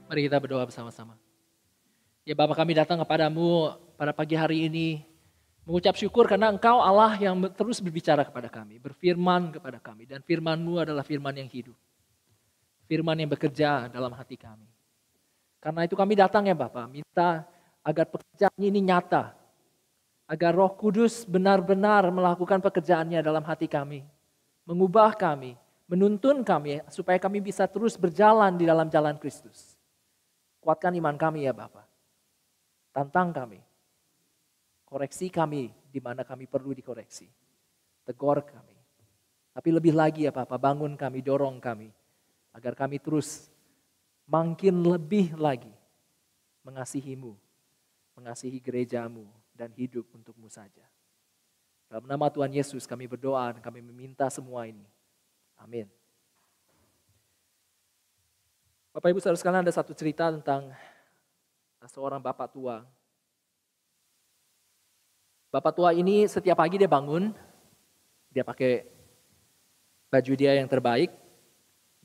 Mari kita berdoa bersama-sama. Ya Bapa, kami datang kepadamu pada pagi hari ini, mengucap syukur karena Engkau Allah yang terus berbicara kepada kami, berfirman kepada kami. Dan firman-Mu adalah firman yang hidup. Firman yang bekerja dalam hati kami. Karena itu kami datang ya Bapa, minta agar pekerjaan ini nyata. Agar Roh Kudus benar-benar melakukan pekerjaannya dalam hati kami. Mengubah kami, menuntun kami supaya kami bisa terus berjalan di dalam jalan Kristus. Kuatkan iman kami ya Bapa. Tantang kami. Koreksi kami di mana kami perlu dikoreksi. Tegur kami. Tapi lebih lagi ya Bapa, bangun kami, dorong kami. Agar kami terus makin lebih lagi mengasihi-Mu. Mengasihi gereja-Mu dan hidup untuk-Mu saja. Dalam nama Tuhan Yesus kami berdoa dan kami meminta semua ini. Amin. Bapak Ibu saudara sekalian, ada satu cerita tentang seorang bapak tua. Bapak tua ini setiap pagi dia bangun, dia pakai baju dia yang terbaik,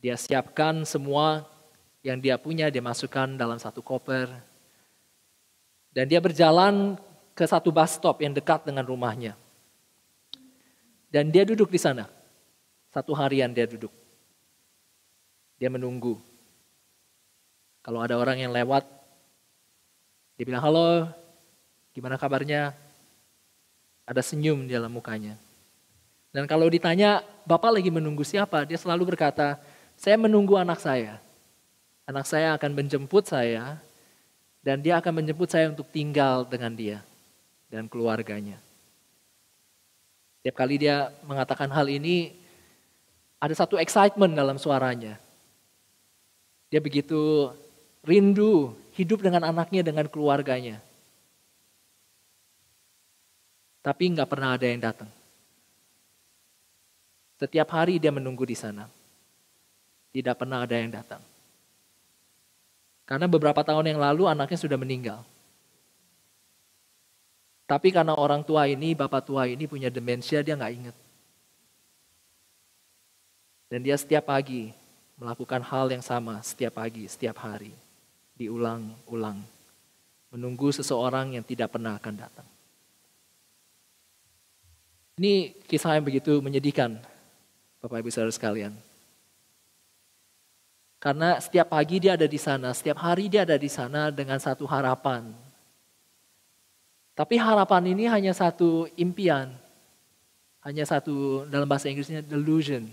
dia siapkan semua yang dia punya, dia masukkan dalam satu koper. Dan dia berjalan ke satu bus stop yang dekat dengan rumahnya. Dan dia duduk di sana. Satu harian dia duduk. Dia menunggu. Kalau ada orang yang lewat, dia bilang, halo, gimana kabarnya? Ada senyum di dalam mukanya. Dan kalau ditanya, Bapak lagi menunggu siapa? Dia selalu berkata, saya menunggu anak saya. Anak saya akan menjemput saya, dan dia akan menjemput saya untuk tinggal dengan dia dan keluarganya. Setiap kali dia mengatakan hal ini, ada satu excitement dalam suaranya. Dia begitu rindu hidup dengan anaknya, dengan keluarganya. Tapi nggak pernah ada yang datang. Setiap hari dia menunggu di sana. Tidak pernah ada yang datang. Karena beberapa tahun yang lalu anaknya sudah meninggal. Tapi karena orang tua ini, bapak tua ini punya demensia, dia nggak ingat. Dan dia setiap pagi melakukan hal yang sama setiap pagi, setiap hari. Diulang-ulang. Menunggu seseorang yang tidak pernah akan datang. Ini kisah yang begitu menyedihkan, Bapak Ibu Saudara sekalian. Karena setiap pagi dia ada di sana, setiap hari dia ada di sana dengan satu harapan. Tapi harapan ini hanya satu impian. Hanya satu, dalam bahasa Inggrisnya, delusion.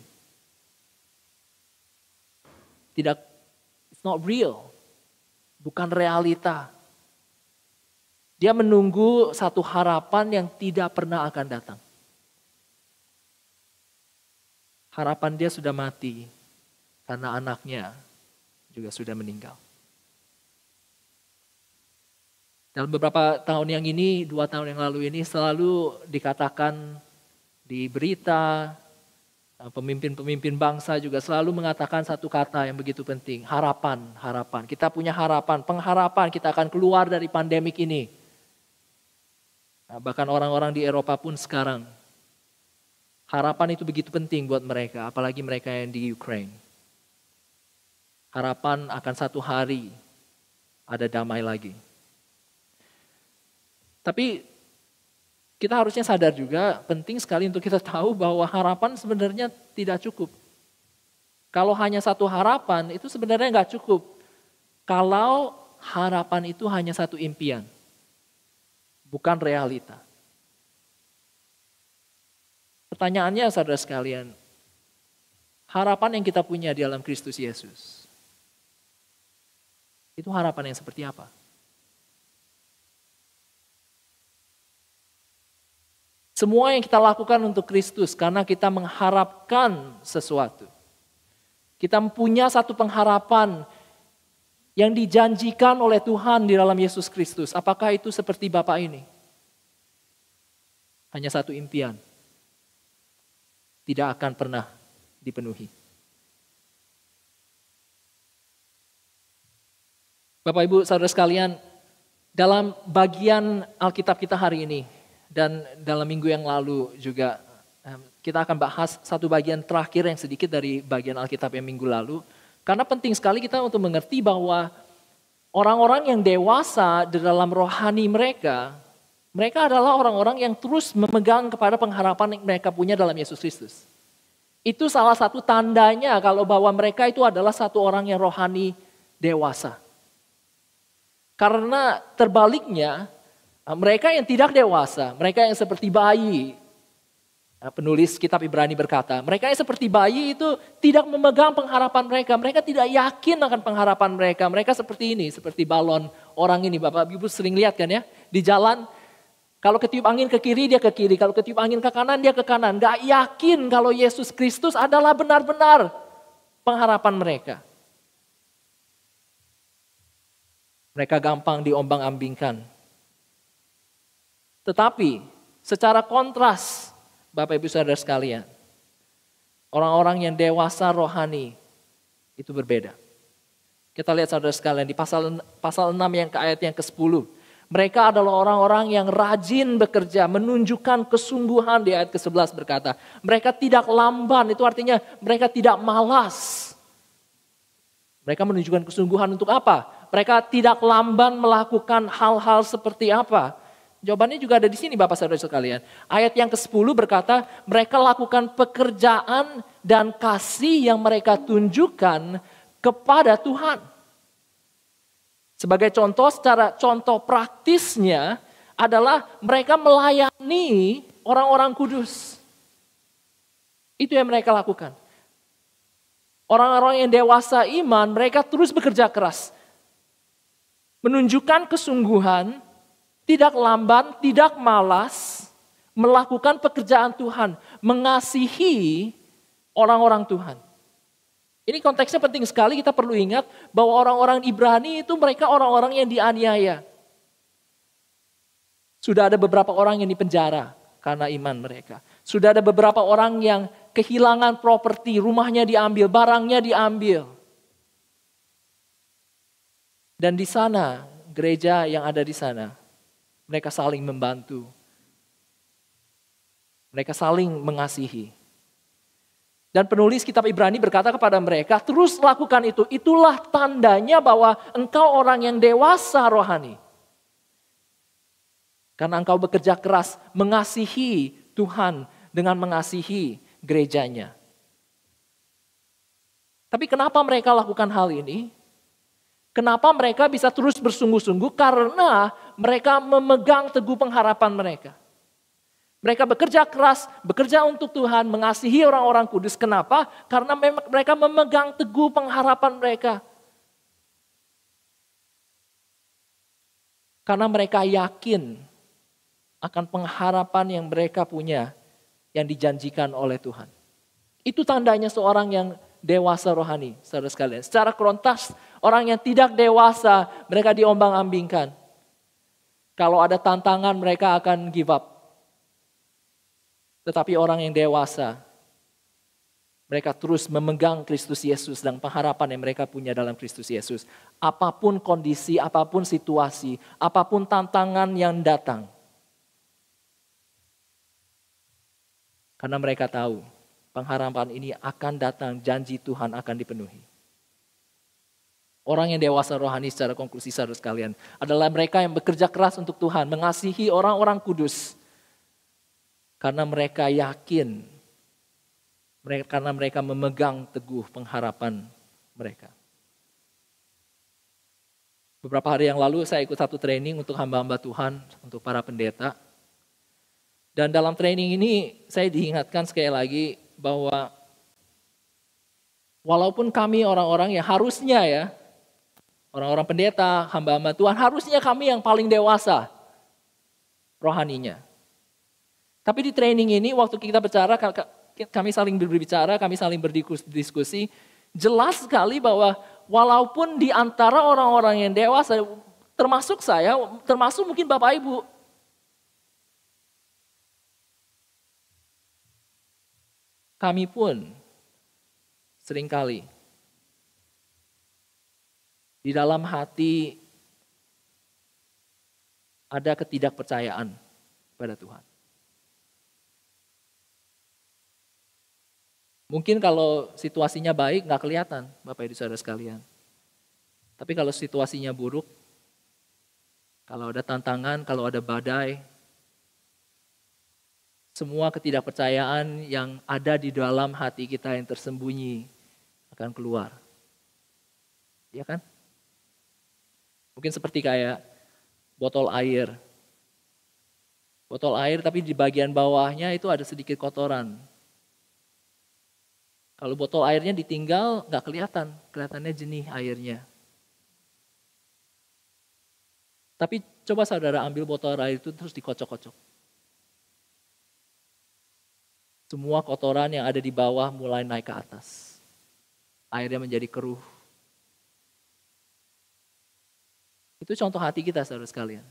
Tidak, it's not real. Bukan realita. Dia menunggu satu harapan yang tidak pernah akan datang. Harapan dia sudah mati karena anaknya juga sudah meninggal. Dalam beberapa tahun yang ini, 2 tahun yang lalu ini selalu dikatakan di berita, pemimpin-pemimpin bangsa juga selalu mengatakan satu kata yang begitu penting, harapan, harapan. Kita punya harapan, pengharapan kita akan keluar dari pandemik ini. Nah, bahkan orang-orang di Eropa pun sekarang, harapan itu begitu penting buat mereka, apalagi mereka yang di Ukraine. Harapan akan satu hari ada damai lagi. Tapi kita harusnya sadar juga, penting sekali untuk kita tahu bahwa harapan sebenarnya tidak cukup. Kalau hanya satu harapan, itu sebenarnya nggak cukup. Kalau harapan itu hanya satu impian, bukan realita. Pertanyaannya saudara sekalian, harapan yang kita punya di dalam Kristus Yesus, itu harapan yang seperti apa? Semua yang kita lakukan untuk Kristus karena kita mengharapkan sesuatu. Kita punya satu pengharapan yang dijanjikan oleh Tuhan di dalam Yesus Kristus. Apakah itu seperti Bapak ini? Hanya satu impian. Tidak akan pernah dipenuhi. Bapak Ibu saudara sekalian, dalam bagian Alkitab kita hari ini, dan dalam minggu yang lalu juga kita akan bahas satu bagian terakhir yang sedikit dari bagian Alkitab yang minggu lalu. Karena penting sekali kita untuk mengerti bahwa Orang-orang yang dewasa di dalam rohani mereka, mereka adalah orang-orang yang terus memegang kepada pengharapan yang mereka punya dalam Yesus Kristus. Itu salah satu tandanya kalau bahwa mereka itu adalah satu orang yang rohani dewasa. Karena terbaliknya, mereka yang tidak dewasa, mereka yang seperti bayi, penulis kitab Ibrani berkata, mereka yang seperti bayi itu tidak memegang pengharapan mereka. Mereka tidak yakin akan pengharapan mereka. Mereka seperti ini, seperti balon orang ini. Bapak Ibu sering lihat kan ya, di jalan, kalau ketiup angin ke kiri, dia ke kiri. Kalau ketiup angin ke kanan, dia ke kanan. Gak yakin kalau Yesus Kristus adalah benar-benar pengharapan mereka. Mereka gampang diombang-ambingkan. Tetapi secara kontras, Bapak Ibu Saudara sekalian, orang-orang yang dewasa rohani itu berbeda. Kita lihat saudara sekalian di pasal 6 yang ke ayat yang ke-10. Mereka adalah orang-orang yang rajin bekerja, menunjukkan kesungguhan. Di ayat ke-11 berkata, mereka tidak lamban, itu artinya mereka tidak malas. Mereka menunjukkan kesungguhan untuk apa? Mereka tidak lamban melakukan hal-hal seperti apa? Jawabannya juga ada di sini Bapak Saudara sekalian. Ayat yang ke-10 berkata, mereka lakukan pekerjaan dan kasih yang mereka tunjukkan kepada Tuhan. Sebagai contoh, secara contoh praktisnya adalah mereka melayani orang-orang kudus. Itu yang mereka lakukan. Orang-orang yang dewasa iman, mereka terus bekerja keras. Menunjukkan kesungguhan, tidak lamban, tidak malas, melakukan pekerjaan Tuhan, mengasihi orang-orang Tuhan. Ini konteksnya penting sekali, kita perlu ingat bahwa orang-orang Ibrani itu mereka orang-orang yang dianiaya. Sudah ada beberapa orang yang dipenjara karena iman mereka. Sudah ada beberapa orang yang kehilangan properti, rumahnya diambil, barangnya diambil. Dan di sana, gereja yang ada di sana, mereka saling membantu. Mereka saling mengasihi. Dan penulis kitab Ibrani berkata kepada mereka, terus lakukan itu. Itulah tandanya bahwa engkau orang yang dewasa rohani. Karena engkau bekerja keras mengasihi Tuhan dengan mengasihi gerejanya. Tapi kenapa mereka lakukan hal ini? Kenapa mereka bisa terus bersungguh-sungguh? Karena mereka memegang teguh pengharapan mereka. Mereka bekerja keras, bekerja untuk Tuhan, mengasihi orang-orang kudus. Kenapa? Karena mereka memegang teguh pengharapan mereka. Karena mereka yakin akan pengharapan yang mereka punya yang dijanjikan oleh Tuhan. Itu tandanya seorang yang dewasa rohani, saudara sekalian. Secara kontras, orang yang tidak dewasa, mereka diombang-ambingkan. Kalau ada tantangan, mereka akan give up. Tetapi orang yang dewasa, mereka terus memegang Kristus Yesus dan pengharapan yang mereka punya dalam Kristus Yesus. Apapun kondisi, apapun situasi, apapun tantangan yang datang. Karena mereka tahu pengharapan ini akan datang, janji Tuhan akan dipenuhi. Orang yang dewasa rohani secara konklusi saudara sekalian adalah mereka yang bekerja keras untuk Tuhan, mengasihi orang-orang kudus. Karena mereka yakin, karena mereka memegang teguh pengharapan mereka. Beberapa hari yang lalu saya ikut satu training untuk hamba-hamba Tuhan, untuk para pendeta. Dan dalam training ini saya diingatkan sekali lagi bahwa walaupun kami orang-orang yang harusnya ya, orang-orang pendeta, hamba-hamba Tuhan, harusnya kami yang paling dewasa rohaninya. Tapi di training ini waktu kita bicara, kami saling berbicara, kami saling berdiskusi, jelas sekali bahwa walaupun di antara orang-orang yang dewasa, termasuk saya, termasuk mungkin Bapak Ibu, kami pun seringkali di dalam hati ada ketidakpercayaan pada Tuhan. Mungkin kalau situasinya baik nggak kelihatan Bapak Ibu Saudara sekalian. Tapi kalau situasinya buruk, kalau ada tantangan, kalau ada badai, semua ketidakpercayaan yang ada di dalam hati kita yang tersembunyi akan keluar. Ya kan? Mungkin seperti kayak botol air. Botol air tapi di bagian bawahnya itu ada sedikit kotoran. Kalau botol airnya ditinggal nggak kelihatan, kelihatannya jernih airnya. Tapi coba saudara ambil botol air itu terus dikocok-kocok. Semua kotoran yang ada di bawah mulai naik ke atas. Airnya menjadi keruh. Itu contoh hati kita saudara sekalian.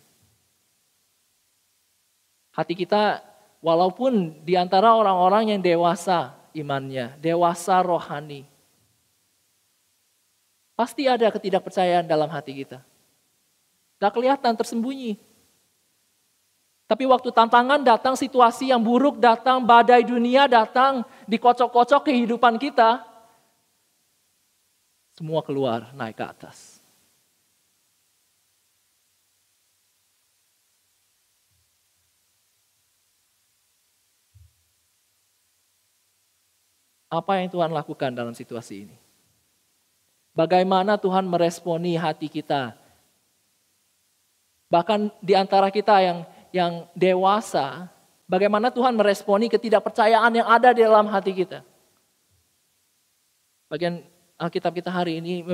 Hati kita walaupun di antara orang-orang yang dewasa imannya, dewasa rohani. Pasti ada ketidakpercayaan dalam hati kita. Gak kelihatan, tersembunyi. Tapi waktu tantangan datang, situasi yang buruk datang, badai dunia datang, dikocok-kocok kehidupan kita, semua keluar, naik ke atas. Apa yang Tuhan lakukan dalam situasi ini? Bagaimana Tuhan meresponi hati kita? Bahkan di antara kita yang dewasa, bagaimana Tuhan meresponi ketidakpercayaan yang ada di dalam hati kita. Bagian Alkitab kita hari ini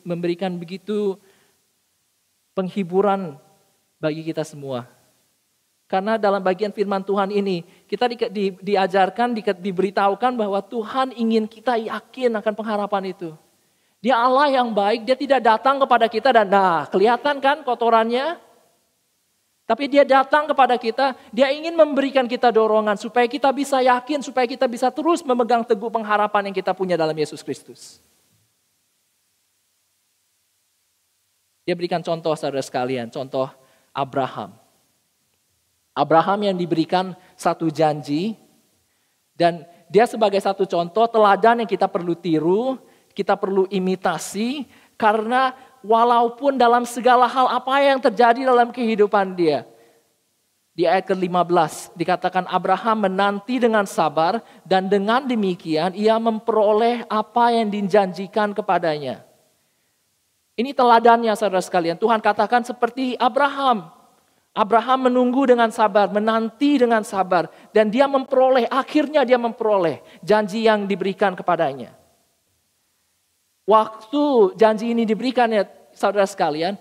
memberikan begitu penghiburan bagi kita semua. Karena dalam bagian firman Tuhan ini, kita diajarkan, diberitahukan bahwa Tuhan ingin kita yakin akan pengharapan itu. Dia Allah yang baik, dia tidak datang kepada kita dan kelihatan kan kotorannya? Tapi dia datang kepada kita, dia ingin memberikan kita dorongan supaya kita bisa yakin, supaya kita bisa terus memegang teguh pengharapan yang kita punya dalam Yesus Kristus. Dia berikan contoh saudara sekalian, contoh Abraham. Abraham yang diberikan satu janji, dan dia sebagai satu contoh teladan yang kita perlu tiru, kita perlu imitasi, karena walaupun dalam segala hal apa yang terjadi dalam kehidupan dia. Di ayat ke-15 dikatakan Abraham menanti dengan sabar dan dengan demikian ia memperoleh apa yang dijanjikan kepadanya. Ini teladannya saudara sekalian. Tuhan katakan seperti Abraham. Abraham menunggu dengan sabar, menanti dengan sabar. Dan dia memperoleh, akhirnya dia memperoleh janji yang diberikan kepadanya. Waktu janji ini diberikan ya saudara sekalian,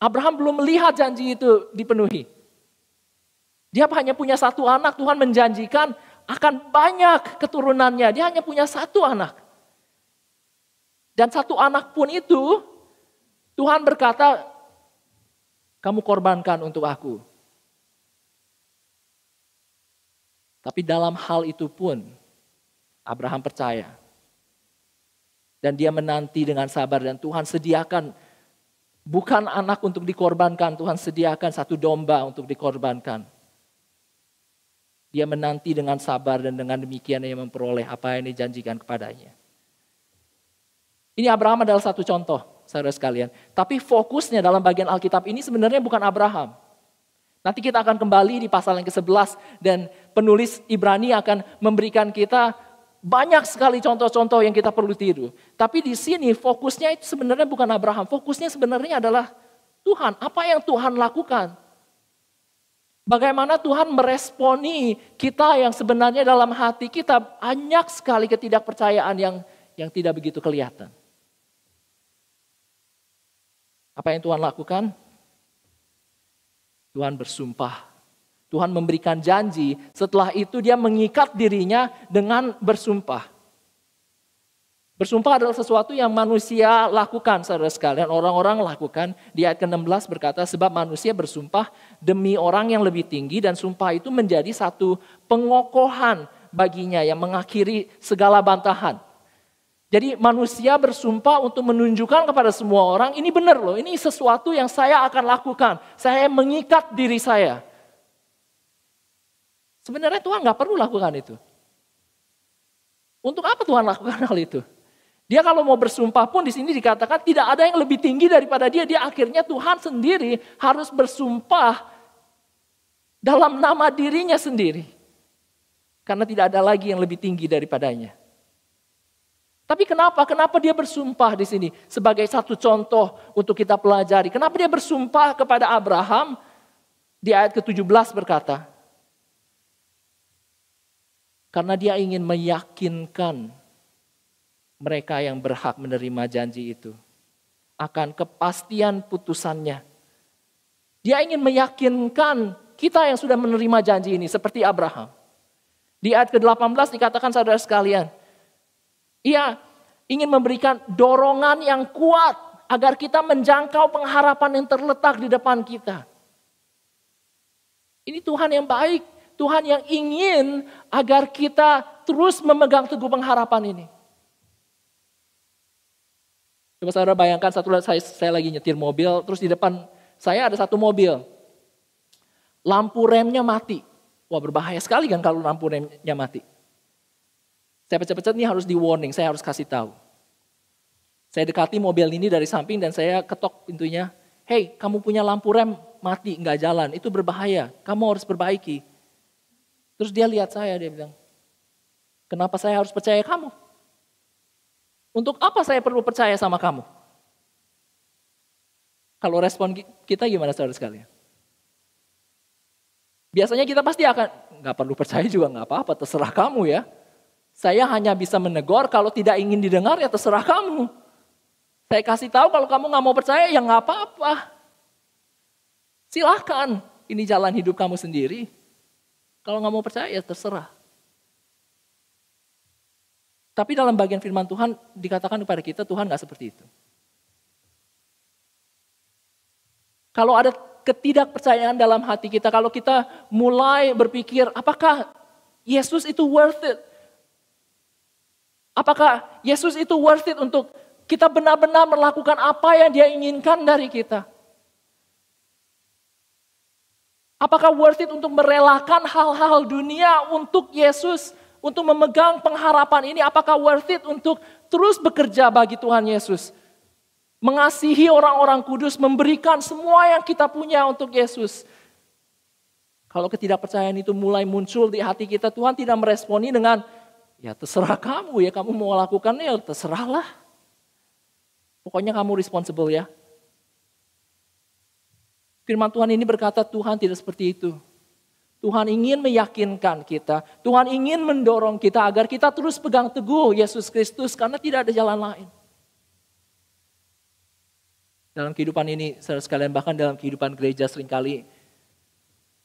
Abraham belum melihat janji itu dipenuhi. Dia hanya punya satu anak, Tuhan menjanjikan akan banyak keturunannya. Dia hanya punya satu anak. Dan satu anak pun itu, Tuhan berkata, kamu korbankan untuk aku. Tapi dalam hal itu pun, Abraham percaya. Dan dia menanti dengan sabar dan Tuhan sediakan bukan anak untuk dikorbankan, Tuhan sediakan satu domba untuk dikorbankan. Dia menanti dengan sabar dan dengan demikian ia memperoleh apa yang dijanjikan kepadanya. Ini Abraham adalah satu contoh, saudara sekalian. Tapi fokusnya dalam bagian Alkitab ini sebenarnya bukan Abraham. Nanti kita akan kembali di pasal yang ke-11 dan penulis Ibrani akan memberikan kita banyak sekali contoh-contoh yang kita perlu tiru. Tapi di sini fokusnya itu sebenarnya bukan Abraham. Fokusnya sebenarnya adalah Tuhan. Apa yang Tuhan lakukan? Bagaimana Tuhan meresponi kita yang sebenarnya dalam hati kita banyak sekali ketidakpercayaan yang tidak begitu kelihatan. Apa yang Tuhan lakukan? Tuhan bersumpah. Tuhan memberikan janji, setelah itu dia mengikat dirinya dengan bersumpah. Bersumpah adalah sesuatu yang manusia lakukan, saudara sekalian. Orang-orang lakukan. Di ayat ke-16 berkata, sebab manusia bersumpah demi orang yang lebih tinggi. Dan sumpah itu menjadi satu pengokohan baginya yang mengakhiri segala bantahan. Jadi manusia bersumpah untuk menunjukkan kepada semua orang, ini benar loh, ini sesuatu yang saya akan lakukan. Saya mengikat diri saya. Sebenarnya Tuhan gak perlu lakukan itu. Untuk apa Tuhan lakukan hal itu? Dia kalau mau bersumpah pun di sini dikatakan tidak ada yang lebih tinggi daripada dia. Dia akhirnya Tuhan sendiri harus bersumpah dalam nama dirinya sendiri. Karena tidak ada lagi yang lebih tinggi daripadanya. Tapi kenapa? Kenapa dia bersumpah di sini? Sebagai satu contoh untuk kita pelajari. Kenapa dia bersumpah kepada Abraham? Di ayat ke-17 berkata, karena dia ingin meyakinkan mereka yang berhak menerima janji itu akan kepastian putusannya. Dia ingin meyakinkan kita yang sudah menerima janji ini seperti Abraham. Di ayat ke-18 dikatakan saudara sekalian, ia ingin memberikan dorongan yang kuat agar kita menjangkau pengharapan yang terletak di depan kita. Ini Tuhan yang baik, Tuhan yang ingin agar kita terus memegang teguh pengharapan ini. Coba saudara bayangkan saya lagi nyetir mobil, terus di depan saya ada satu mobil. Lampu remnya mati. Wah, berbahaya sekali kan kalau lampu remnya mati. Saya pecet-pecet nih harus di warning, saya harus kasih tahu. Saya dekati mobil ini dari samping dan saya ketok pintunya. Hey, kamu punya lampu rem mati, nggak jalan, itu berbahaya, kamu harus perbaiki. Terus dia lihat saya, dia bilang, kenapa saya harus percaya kamu? Untuk apa saya perlu percaya sama kamu? Kalau respon kita gimana saudara sekalian? Biasanya kita pasti akan, nggak perlu percaya juga nggak apa-apa, terserah kamu ya. Saya hanya bisa menegur, kalau tidak ingin didengar ya terserah kamu. Saya kasih tahu kalau kamu nggak mau percaya ya nggak apa-apa. Silahkan, ini jalan hidup kamu sendiri. Kalau nggak mau percaya ya terserah. Tapi dalam bagian firman Tuhan dikatakan kepada kita Tuhan nggak seperti itu. Kalau ada ketidakpercayaan dalam hati kita, kalau kita mulai berpikir apakah Yesus itu worth it? Apakah Yesus itu worth it untuk kita benar-benar melakukan apa yang dia inginkan dari kita? Apakah worth it untuk merelakan hal-hal dunia untuk Yesus, untuk memegang pengharapan ini? Apakah worth it untuk terus bekerja bagi Tuhan Yesus? Mengasihi orang-orang kudus, memberikan semua yang kita punya untuk Yesus. Kalau ketidakpercayaan itu mulai muncul di hati kita, Tuhan tidak meresponi dengan, ya terserah kamu ya, kamu mau lakukannya ya terserahlah. Pokoknya kamu responsible ya. Firman Tuhan ini berkata Tuhan tidak seperti itu. Tuhan ingin meyakinkan kita, Tuhan ingin mendorong kita agar kita terus pegang teguh Yesus Kristus karena tidak ada jalan lain. Dalam kehidupan ini, saudara sekalian, bahkan dalam kehidupan gereja seringkali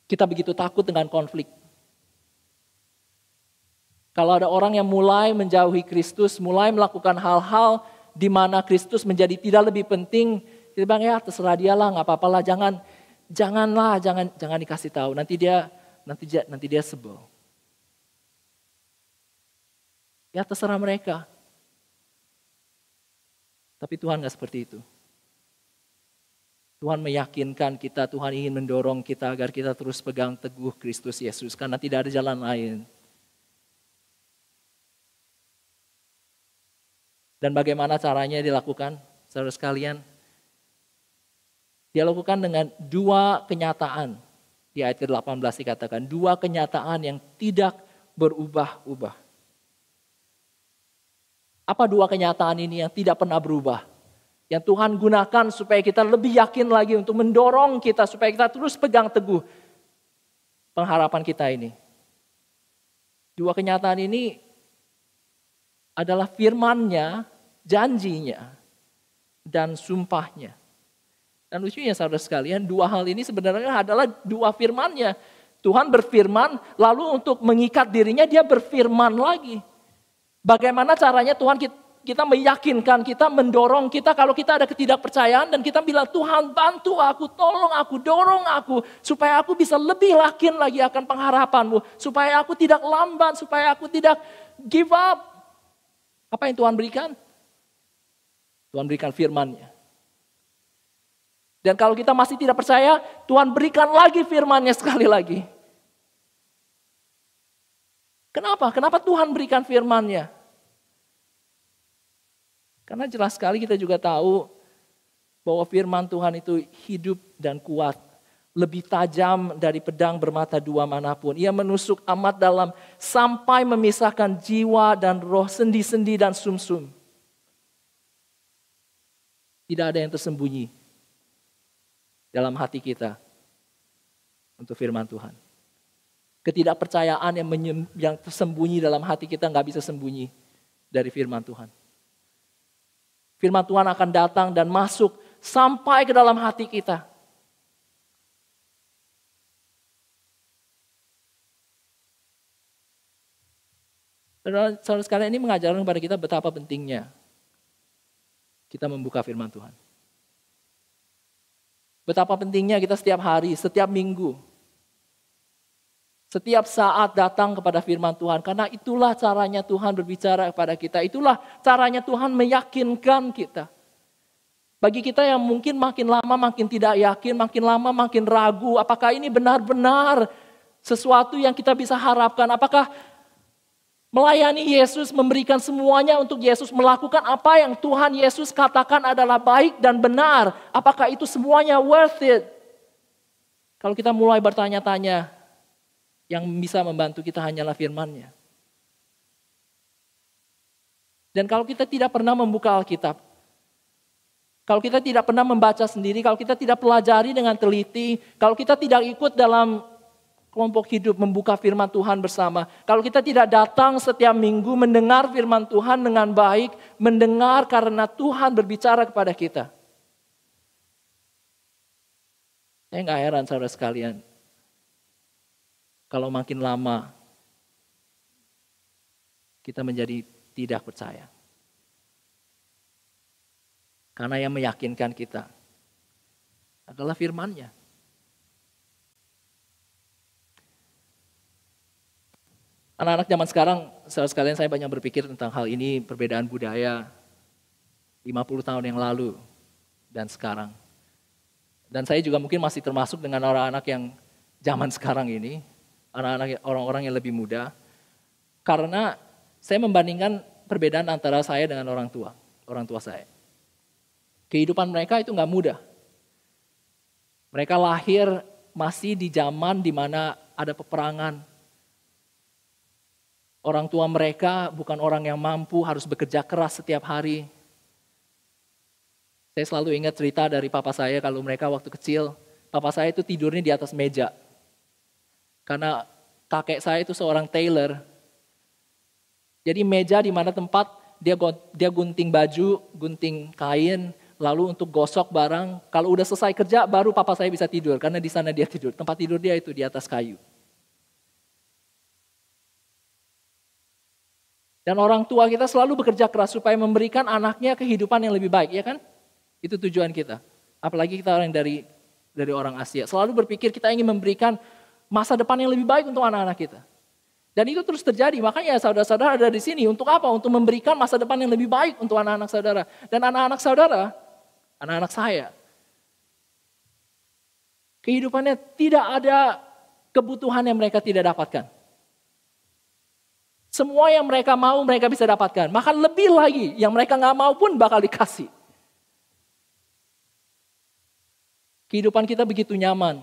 kita begitu takut dengan konflik. Kalau ada orang yang mulai menjauhi Kristus, mulai melakukan hal-hal di mana Kristus menjadi tidak lebih penting, kita bilang ya terserah dia lah, nggak apa-apa lah, jangan dikasih tahu, nanti dia sebel. Ya terserah mereka. Tapi Tuhan nggak seperti itu. Tuhan meyakinkan kita, Tuhan ingin mendorong kita agar kita terus pegang teguh Kristus Yesus karena tidak ada jalan lain. Dan bagaimana caranya dilakukan, saudara sekalian? Dia lakukan dengan dua kenyataan. Di ayat ke-18 dikatakan, dua kenyataan yang tidak berubah-ubah. Apa dua kenyataan ini yang tidak pernah berubah? Yang Tuhan gunakan supaya kita lebih yakin lagi untuk mendorong kita supaya kita terus pegang teguh pengharapan kita ini. Dua kenyataan ini adalah firman-Nya, janjinya, dan sumpahnya. Dan lucunya saudara sekalian, dua hal ini sebenarnya adalah dua firman-Nya. Tuhan berfirman, lalu untuk mengikat dirinya dia berfirman lagi. Bagaimana caranya Tuhan kita meyakinkan, kita mendorong kita kalau kita ada ketidakpercayaan dan kita bilang Tuhan bantu aku, tolong aku, dorong aku supaya aku bisa lebih yakin lagi akan pengharapan-Mu, supaya aku tidak lamban, supaya aku tidak give up. Apa yang Tuhan berikan? Tuhan berikan firman-Nya. Dan kalau kita masih tidak percaya, Tuhan berikan lagi firman-Nya sekali lagi. Kenapa? Kenapa Tuhan berikan firman-Nya? Karena jelas sekali kita juga tahu bahwa firman Tuhan itu hidup dan kuat. Lebih tajam dari pedang bermata dua manapun. Ia menusuk amat dalam sampai memisahkan jiwa dan roh, sendi-sendi dan sumsum. Tidak ada yang tersembunyi dalam hati kita untuk firman Tuhan. Ketidakpercayaan yang tersembunyi dalam hati kita nggak bisa sembunyi dari firman Tuhan. Firman Tuhan akan datang dan masuk sampai ke dalam hati kita. Saudara sekalian, ini mengajarkan kepada kita betapa pentingnya kita membuka firman Tuhan. Betapa pentingnya kita setiap hari, setiap minggu, setiap saat datang kepada firman Tuhan. Karena itulah caranya Tuhan berbicara kepada kita. Itulah caranya Tuhan meyakinkan kita. Bagi kita yang mungkin makin lama makin tidak yakin, makin lama makin ragu. Apakah ini benar-benar sesuatu yang kita bisa harapkan? Apakah melayani Yesus, memberikan semuanya untuk Yesus, melakukan apa yang Tuhan Yesus katakan adalah baik dan benar? Apakah itu semuanya worth it? Kalau kita mulai bertanya-tanya, yang bisa membantu kita hanyalah firman-Nya. Dan kalau kita tidak pernah membuka Alkitab, kalau kita tidak pernah membaca sendiri, kalau kita tidak pelajari dengan teliti, kalau kita tidak ikut dalam kelompok hidup membuka firman Tuhan bersama, kalau kita tidak datang setiap minggu mendengar firman Tuhan dengan baik, mendengar karena Tuhan berbicara kepada kita. Saya nggak heran saudara sekalian, kalau makin lama kita menjadi tidak percaya. Karena yang meyakinkan kita adalah firman-Nya. Anak-anak zaman sekarang, saudara sekalian, saya banyak berpikir tentang hal ini, perbedaan budaya 50 tahun yang lalu dan sekarang. Dan saya juga mungkin masih termasuk dengan orang-anak yang zaman sekarang ini, orang-orang yang lebih muda, karena saya membandingkan perbedaan antara saya dengan orang tua saya. Kehidupan mereka itu nggak mudah. Mereka lahir masih di zaman di mana ada peperangan. Orang tua mereka bukan orang yang mampu, harus bekerja keras setiap hari. Saya selalu ingat cerita dari papa saya kalau mereka waktu kecil, papa saya itu tidurnya di atas meja. Karena kakek saya itu seorang tailor. Jadi meja di mana tempat dia gunting baju, gunting kain, lalu untuk gosok barang. Kalau udah selesai kerja baru papa saya bisa tidur, karena di sana dia tidur. Tempat tidur dia itu di atas kayu. Dan orang tua kita selalu bekerja keras supaya memberikan anaknya kehidupan yang lebih baik, ya kan? Itu tujuan kita. Apalagi kita orang dari orang Asia, selalu berpikir kita ingin memberikan masa depan yang lebih baik untuk anak-anak kita. Dan itu terus terjadi, makanya saudara-saudara ada di sini. Untuk apa? Untuk memberikan masa depan yang lebih baik untuk anak-anak saudara. Dan anak-anak saudara, anak-anak saya, kehidupannya tidak ada kebutuhan yang mereka tidak dapatkan. Semua yang mereka mau mereka bisa dapatkan. Bahkan lebih lagi, yang mereka gak mau pun bakal dikasih. Kehidupan kita begitu nyaman.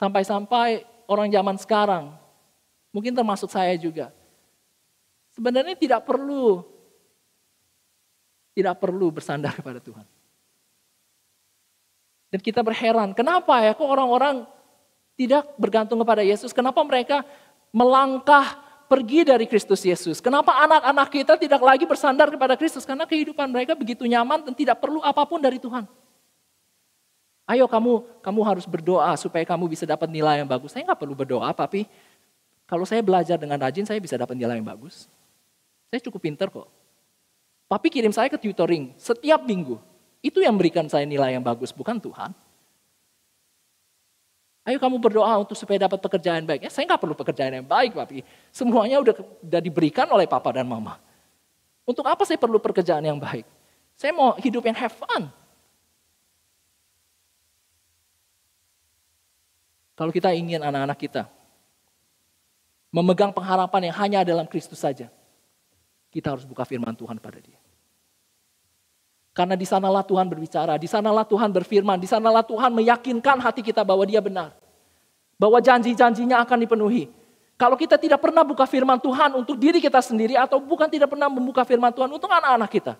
Sampai-sampai orang zaman sekarang, mungkin termasuk saya juga, sebenarnya tidak perlu bersandar kepada Tuhan. Dan kita berheran, kenapa ya kok orang-orang tidak bergantung kepada Yesus? Kenapa mereka melangkah pergi dari Kristus Yesus? Kenapa anak-anak kita tidak lagi bersandar kepada Kristus? Karena kehidupan mereka begitu nyaman dan tidak perlu apapun dari Tuhan. Ayo kamu harus berdoa supaya kamu bisa dapat nilai yang bagus. Saya nggak perlu berdoa, tapi kalau saya belajar dengan rajin, saya bisa dapat nilai yang bagus. Saya cukup pinter kok. Papi kirim saya ke tutoring setiap minggu. Itu yang memberikan saya nilai yang bagus, bukan Tuhan. Ayo kamu berdoa untuk supaya dapat pekerjaan baik. Saya nggak perlu pekerjaan yang baik, Papi. Semuanya udah diberikan oleh Papa dan Mama. Untuk apa saya perlu pekerjaan yang baik? Saya mau hidup yang have fun. Kalau kita ingin anak-anak kita memegang pengharapan yang hanya dalam Kristus saja, kita harus buka firman Tuhan pada dia. Karena di sanalah Tuhan berbicara, di sanalah Tuhan berfirman, di sanalah Tuhan meyakinkan hati kita bahwa Dia benar. Bahwa janji-janjinya akan dipenuhi. Kalau kita tidak pernah buka firman Tuhan untuk diri kita sendiri, atau bukan tidak pernah membuka firman Tuhan untuk anak-anak kita.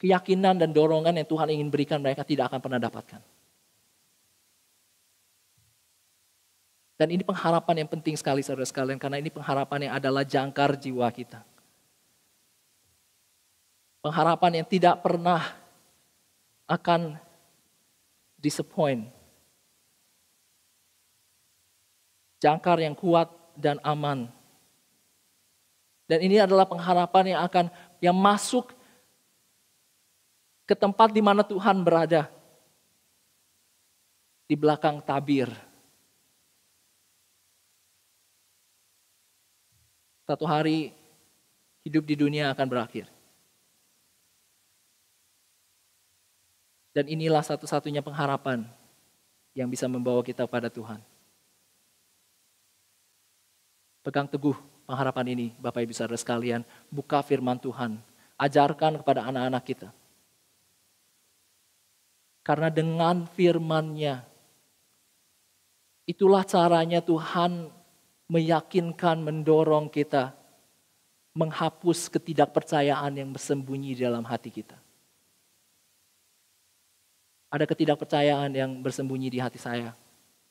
Keyakinan dan dorongan yang Tuhan ingin berikan mereka tidak akan pernah dapatkan. Dan ini pengharapan yang penting sekali saudara sekalian, karena ini pengharapan yang adalah jangkar jiwa kita. Pengharapan yang tidak pernah akan disappoint. Jangkar yang kuat dan aman. Dan ini adalah pengharapan yang masuk ke tempat di mana Tuhan berada. Di belakang tabir. Satu hari hidup di dunia akan berakhir. Dan inilah satu-satunya pengharapan yang bisa membawa kita pada Tuhan. Pegang teguh pengharapan ini, Bapak Ibu Saudara sekalian. Buka firman Tuhan. Ajarkan kepada anak-anak kita. Karena dengan firman-Nya, itulah caranya Tuhan meyakinkan, mendorong kita, menghapus ketidakpercayaan yang bersembunyi di dalam hati kita. Ada ketidakpercayaan yang bersembunyi di hati saya.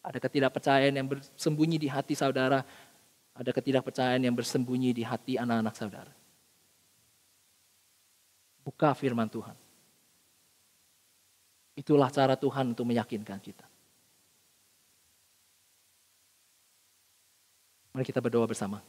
Ada ketidakpercayaan yang bersembunyi di hati saudara. Ada ketidakpercayaan yang bersembunyi di hati anak-anak saudara. Buka firman Tuhan. Itulah cara Tuhan untuk meyakinkan kita. Mari kita berdoa bersama.